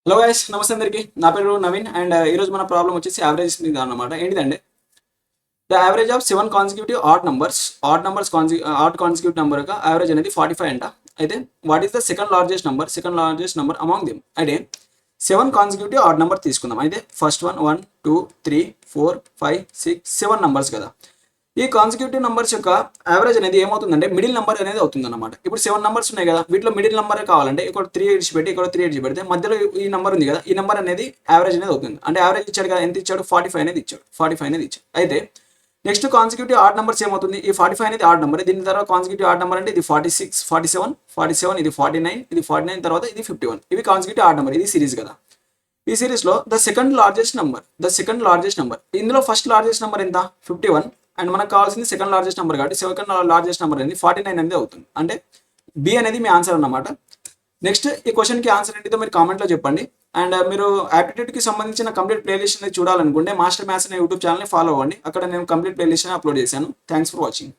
Hello guys, నమస్తే అందరికి. నా పేరు నవీన్ అండ్ ఈరోజు మన ప్రాబ్లం వచ్చేసి యావరేజ్ మీద అనమాట. ఏంటిదంటే the average of 7 consecutive odd consecutive number యొక్క యావరేజ్ అనేది 45 అంట. అయితే what is the second largest number among them. అయితే 7 కాన్సిక్యూటివ్ ఆడ్ నెంబర్ తీసుకుందాం. అయితే ఫస్ట్ 1 2 3 4 5 6 7 నంబర్స్ కదా. ఈ కాన్సిక్యూటివ్ నంబర్స్ యొక్క యావరేజ్ అనేది ఏమవుతుందంటే మిడిల్ నెంబర్ అనేది అవుతుంది అనమాట. ఇప్పుడు 7 నంబర్స్ ఉన్నాయి కదా, వీటిలో మిడిల్ నెంబర్ కావాలంటే ఇక్కడ 3 పెట్టి ఇక్కడ 3 పెడితే మధ్యలో ఈ నెంబర్ ఉంది కదా, ఈ నెంబర్ అనేది యావరేజ్ అనేది అవుతుంది. అంటే యావరేజ్ ఇచ్చాడు కదా, ఎంత ఇచ్చాడు? 45 అనేది ఇచ్చాడు. అయితే నెక్స్ట్ కాన్సిక్యూటివ్ ఆడ్ నెంబర్స్ ఏమవుతుంది? ఈ 45 అనేది ఆడ్ నెంబర్. దీని తర్వాత కాన్సిక్యూటివ్ ఆడ్ నెంబర్ అంటే ఇది 46 47 ఇది 49 తర్వాత ఇది 51. ఇవి కాన్సిక్యూటివ్ ఆడ్ నెంబర్. ఇది సిరీస్ కదా. ఈ సిరీస్ లో ద సెకండ్ లార్జెస్ట్ నెంబర్ ఇందులో ఫస్ట్ లార్జెస్ట్ నెంబర్ ఎంత? 51. అండ్ మనకు కావాల్సింది సెకండ్ లార్జెస్ట్ నెంబర్ కాబట్టి సెకండ్ లార్జెస్ట్ నెంబర్ అనేది 49 అనేది అవుతుంది. అంటే బి అనేది మీ ఆన్సర్ అన్నమాట. నెక్స్ట్ ఈ క్వశ్చన్కి ఆన్సర్ ఏంటిదో మీరు కామెంట్లో చెప్పండి. అండ్ మీరు యాప్టిట్యూడ్కి సంబంధించిన కంప్లీట్ ప్లేలిస్ట్ అనేది చూడాలనుకుంటే మాస్టర్ మ్యాథ్స్ అనే యూట్యూబ్ ఛానల్ని ఫాలో అవ్వండి. అక్కడ నేను కంప్లీట్ ప్లేలిస్ట్ అప్లోడ్ చేశాను. Thanks for watching.